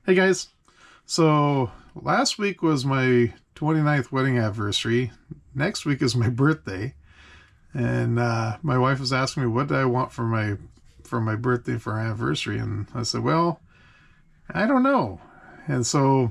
Hey guys, so last week was my 29th wedding anniversary. Next week is my birthday, and my wife was asking me what do I want for my birthday for our anniversary, and I said, well, I don't know. And so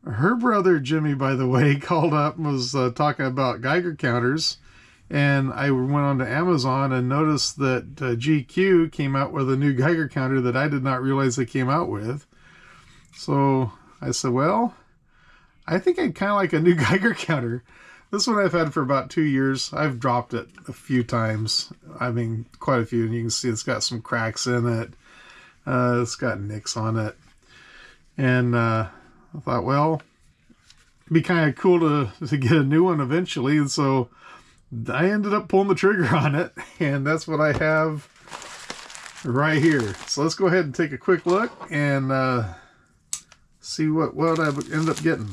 her brother Jimmy, by the way, called up and was talking about Geiger counters. And I went on to Amazon and noticed that GQ came out with a new Geiger counter that I did not realize they came out with. So I said, well, I think I'd kind of like a new Geiger counter. This one I've had for about 2 years. I've dropped it a few times. I mean, quite a few. And you can see it's got some cracks in it. It's got nicks on it. And I thought, well, it'd be kind of cool to get a new one eventually. And so I ended up pulling the trigger on it, and that's what I have right here. So let's go ahead and take a quick look and see what I end up getting.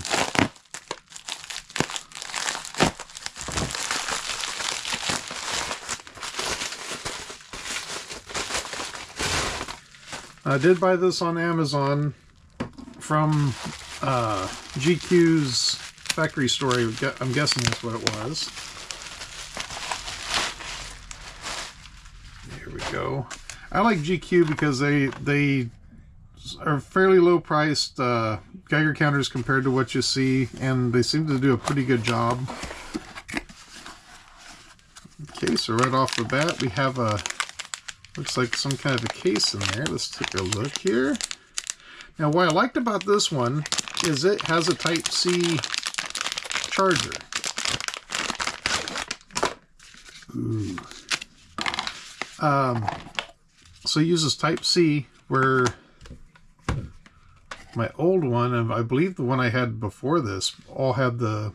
I did buy this on Amazon from GQ's factory store. I'm guessing that's what it was. Go. I like GQ because they are fairly low priced Geiger counters compared to what you see, and they seem to do a pretty good job. Okay, so right off the bat we have looks like some kind of a case in there. Let's take a look here. Now what I liked about this one is it has a Type-C charger. Ooh. So it uses Type-C, where my old one, and I believe the one I had before this, all had the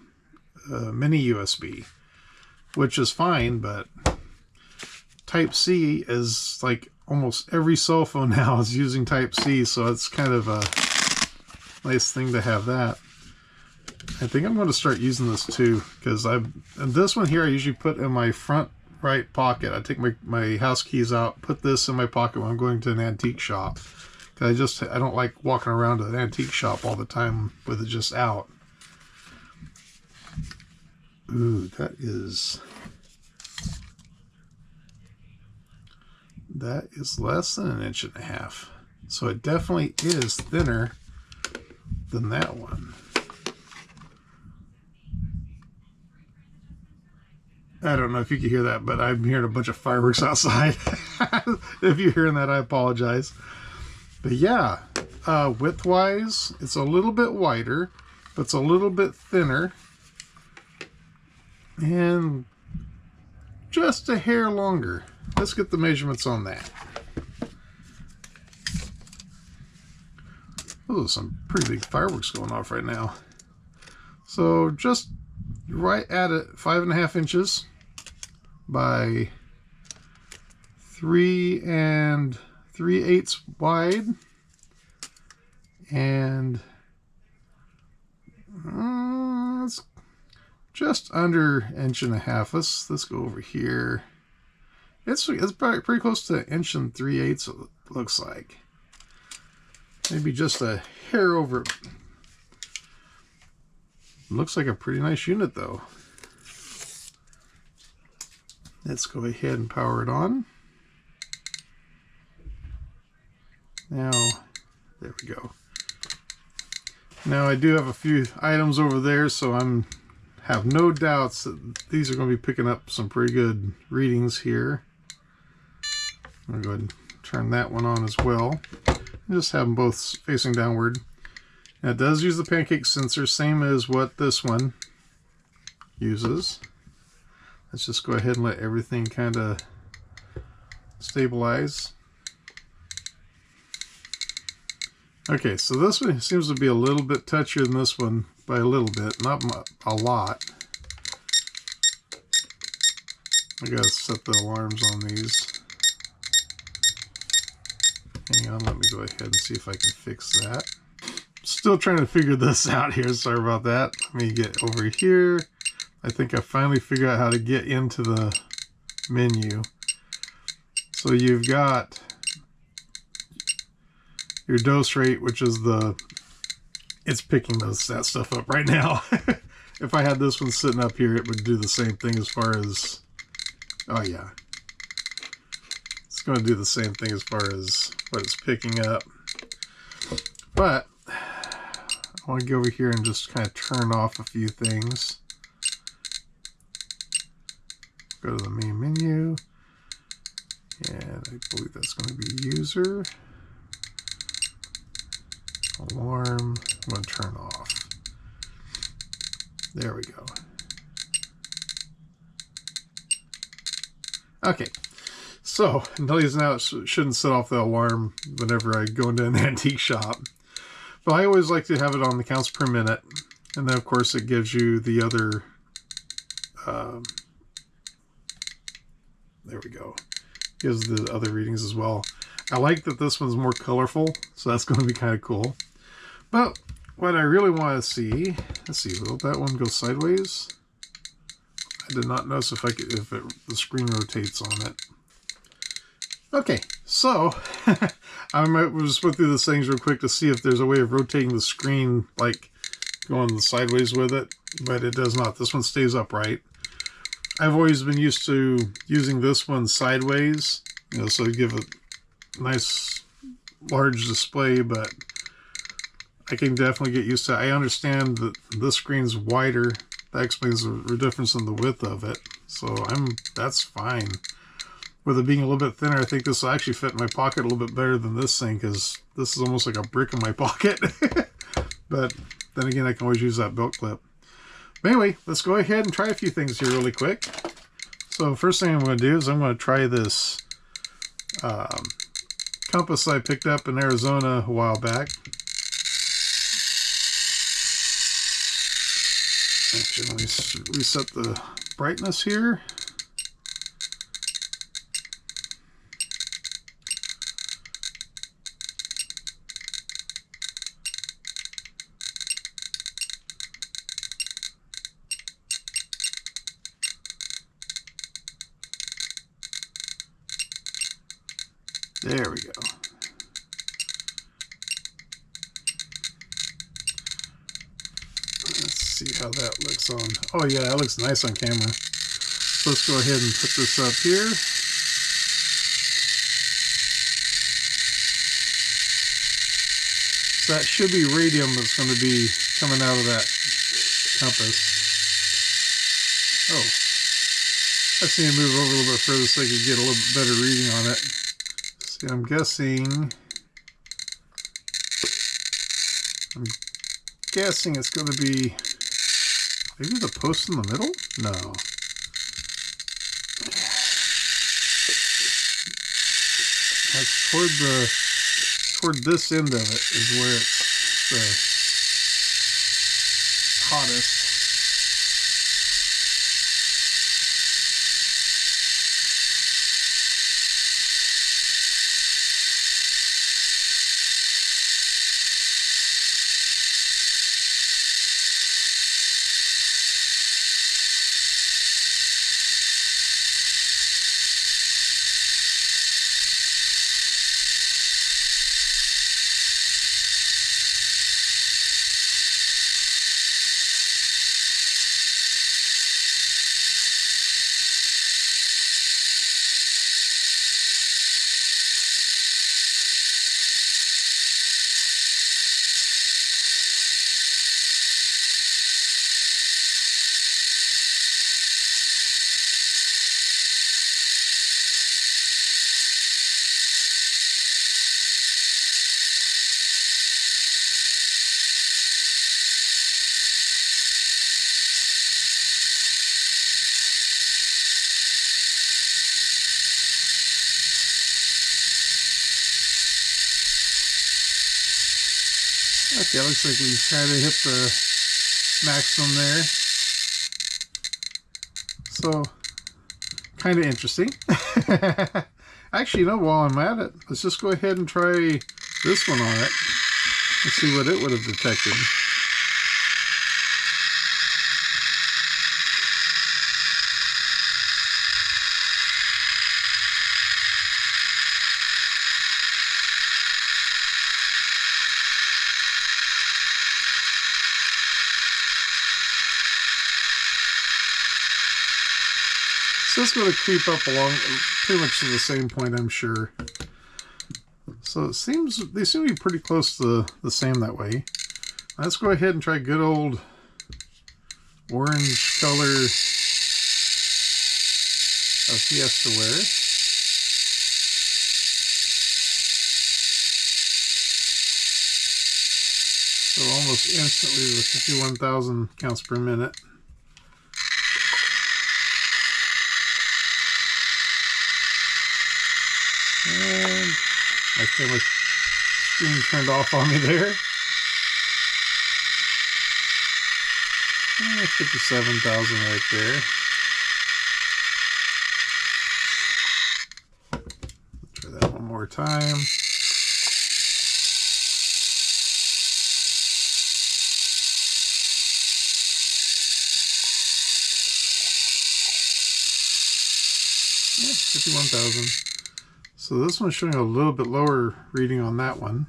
mini USB, which is fine, but Type-C is like almost every cell phone now is using Type-C, so it's kind of a nice thing to have that. I think I'm going to start using this too, because and this one here I usually put in my front right pocket. I take my house keys out, put this in my pocket when I'm going to an antique shop, because I don't like walking around to an antique shop all the time with it just out. Ooh, that is less than 1.5 inches, so it definitely is thinner than that one. I don't know if you can hear that, but I'm hearing a bunch of fireworks outside. If you're hearing that, I apologize. But yeah, width-wise, it's a little bit wider, but it's a little bit thinner. And just a hair longer. Let's get the measurements on that. Those are some pretty big fireworks going off right now. So just right at it, 5.5 inches by 3 3/8 wide, and it's just under 1.5 inches. Let's go over here. It's pretty close to 1 3/8 it looks like. Maybe just a hair over. Looks like a pretty nice unit though. Let's go ahead and power it on. Now, there we go. Now I do have a few items over there, so have no doubts that these are going to be picking up some pretty good readings here. I'm going to go ahead and turn that one on as well. Just have them both facing downward. Now it does use the pancake sensor, same as what this one uses. Let's just go ahead and let everything kind of stabilize. Okay, so this one seems to be a little bit touchier than this one by a little bit, not a lot. I gotta set the alarms on these. Hang on, let me go ahead and see if I can fix that. Still trying to figure this out here, sorry about that. Let me get over here. I think I finally figured out how to get into the menu. So you've got your dose rate, which is it's picking that stuff up right now. If I had this one sitting up here, it would do the same thing as far as, oh yeah, it's going to do the same thing as far as what it's picking up. But I want to go over here and just kind of turn off a few things. Go to the main menu, and I believe that's going to be user, alarm. I'm going to turn off. There we go. Okay, so notice now it shouldn't set off the alarm whenever I go into an antique shop. But I always like to have it on the counts per minute, and then of course it gives you the other. There we go. Gives the other readings as well. I like that this one's more colorful, so that's going to be kind of cool. But what I really want to see, let's see, will that one go sideways? I did not notice if the screen rotates on it. Okay, so I might just put through these things real quick to see if there's a way of rotating the screen, like going sideways with it, but it does not. This one stays upright. I've always been used to using this one sideways, you know, so you give a nice large display, but I can definitely get used to it. I understand that this screen's wider. That explains the difference in the width of it. So that's fine. With it being a little bit thinner, I think this will actually fit in my pocket a little bit better than this thing, because this is almost like a brick in my pocket. But then again, I can always use that belt clip. But anyway, let's go ahead and try a few things here really quick. So first thing I'm going to do is I'm going to try this compass I picked up in Arizona a while back. Actually, let me reset the brightness here. There we go. Let's see how that looks on. Oh yeah, that looks nice on camera. So let's go ahead and put this up here. So that should be radium that's going to be coming out of that compass. Oh, I just need to move over a little bit further so I can get a little bit better reading on it. See, I'm guessing it's going to be maybe the post in the middle? No. That's toward this end of it is where it's the hottest. Okay, looks like we kind of hit the maximum there. So, kind of interesting. Actually, you know, while I'm at it, let's just go ahead and try this one on it. Let's see what it would have detected. just going to creep up along pretty much to the same point, I'm sure. So it seems they seem to be pretty close to the same that way. Let's go ahead and try good old orange color of Fiesta ware. So almost instantly the 51,000 counts per minute. And my camera screen turned off on me there. 57,000 right there. Try that one more time. Yeah, 51,000. So this one's showing a little bit lower reading on that one.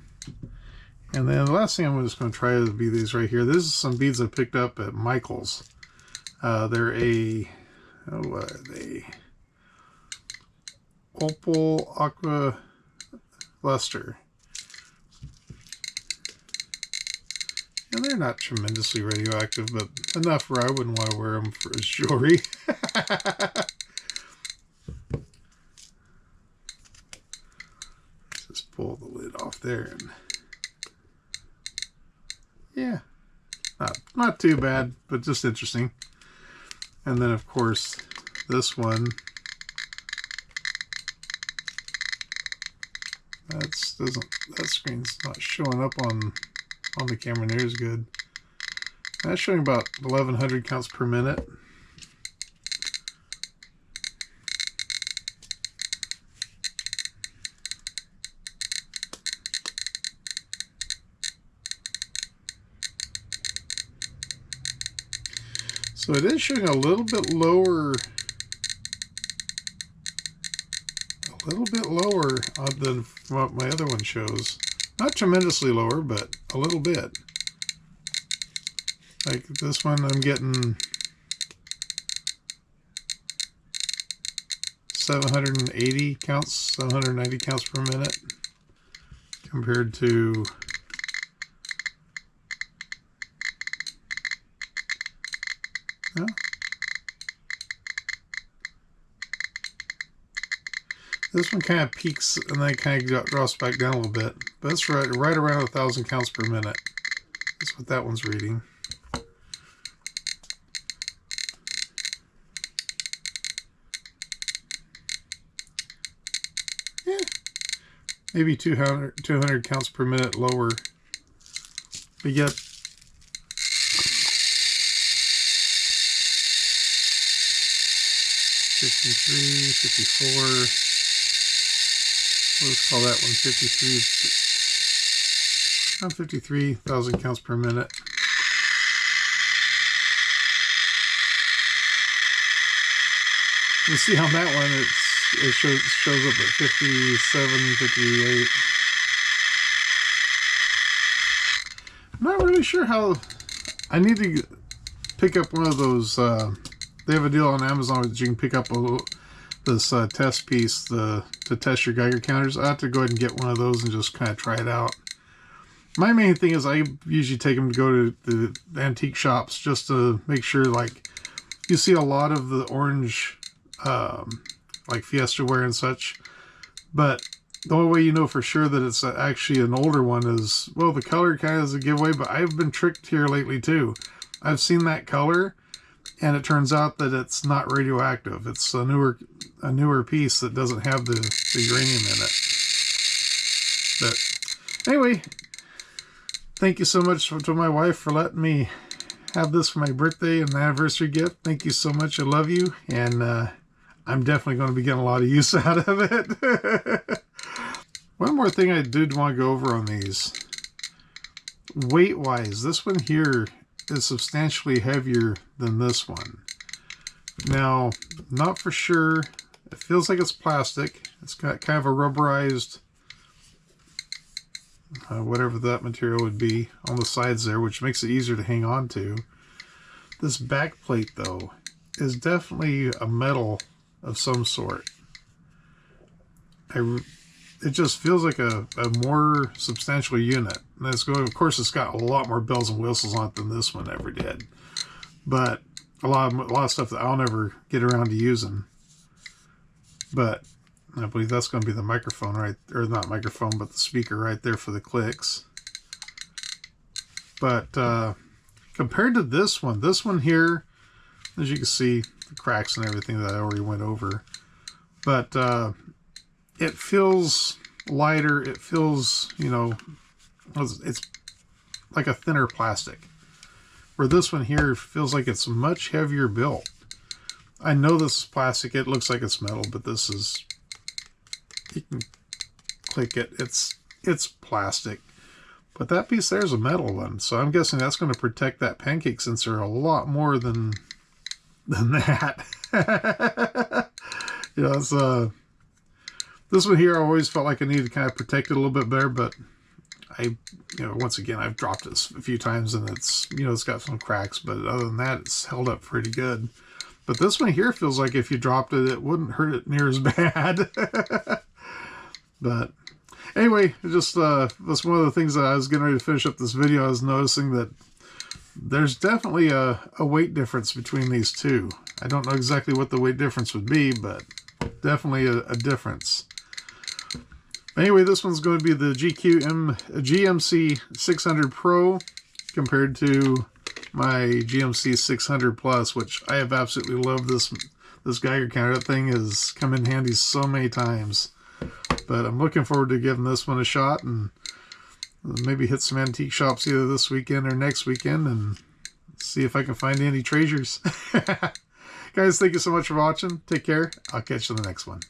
And then the last thing I'm just going to try to be these right here. This is some beads I picked up at Michael's. They're what are they? Opal Aqua Luster. And they're not tremendously radioactive, but enough where I wouldn't want to wear them for as jewelry. Just pull the lid off there and yeah, not too bad, but just interesting. And then of course this one, that screen's not showing up on the camera near as good. That's showing about 1100 counts per minute. So it is showing a little bit lower than what my other one shows. Not tremendously lower, but a little bit. Like this one, I'm getting 780 counts, 790 counts per minute, compared to this one kind of peaks and then kind of drops back down a little bit, but it's right around 1,000 counts per minute. That's what that one's reading. Yeah, maybe 200 counts per minute lower, but yet 53, 54. Let's call that one 53. Around 53,000 counts per minute. You see on that one, it shows up at 57, 58. I'm not really sure how. I need to pick up one of those. They have a deal on Amazon that you can pick up this test piece to test your Geiger counters. I have to go ahead and get one of those and just kind of try it out. My main thing is I usually take them to go to the antique shops just to make sure, like, you see a lot of the orange like Fiesta ware and such, but the only way you know for sure that it's actually an older one is, well, the color kind of is a giveaway, but I've been tricked here lately too. I've seen that color and it turns out that it's not radioactive. It's a newer piece that doesn't have the uranium in it. But anyway, thank you so much to my wife for letting me have this for my birthday and anniversary gift. Thank you so much. I love you, and I'm definitely going to be getting a lot of use out of it. One more thing I did want to go over on these. Weight-wise, this one here is substantially heavier than this one. Now, not for sure. It feels like it's plastic. It's got kind of a rubberized, whatever that material would be, on the sides there, which makes it easier to hang on to. This back plate, though, is definitely a metal of some sort. It just feels like a more substantial unit. And it's going, of course, it's got a lot more bells and whistles on it than this one ever did. But a lot of stuff that I'll never get around to using. But I believe that's going to be the microphone, right? Or not microphone, but the speaker right there for the clicks. But compared to this one here, as you can see, the cracks and everything that I already went over. But it feels lighter. It feels, you know, it's like a thinner plastic. Where this one here feels like it's much heavier built. I know this is plastic. It looks like it's metal, but this is, you can click it. It's plastic. But that piece there is a metal one. So I'm guessing that's going to protect that pancake sensor a lot more than that. You know, it's this one here, I always felt like I needed to kind of protect it a little bit better, but once again, I've dropped it a few times and it's, it's got some cracks, but other than that, it's held up pretty good. But this one here feels like if you dropped it, it wouldn't hurt it near as bad. But anyway, just that's one of the things that I was getting ready to finish up this video. I was noticing that there's definitely a weight difference between these two. I don't know exactly what the weight difference would be, but definitely a difference. Anyway, this one's going to be the GQ GMC 600 Pro compared to my GMC 600 Plus, which I have absolutely loved. This Geiger counter. That thing has come in handy so many times. But I'm looking forward to giving this one a shot and maybe hit some antique shops either this weekend or next weekend and see if I can find any treasures. Guys, thank you so much for watching. Take care. I'll catch you in the next one.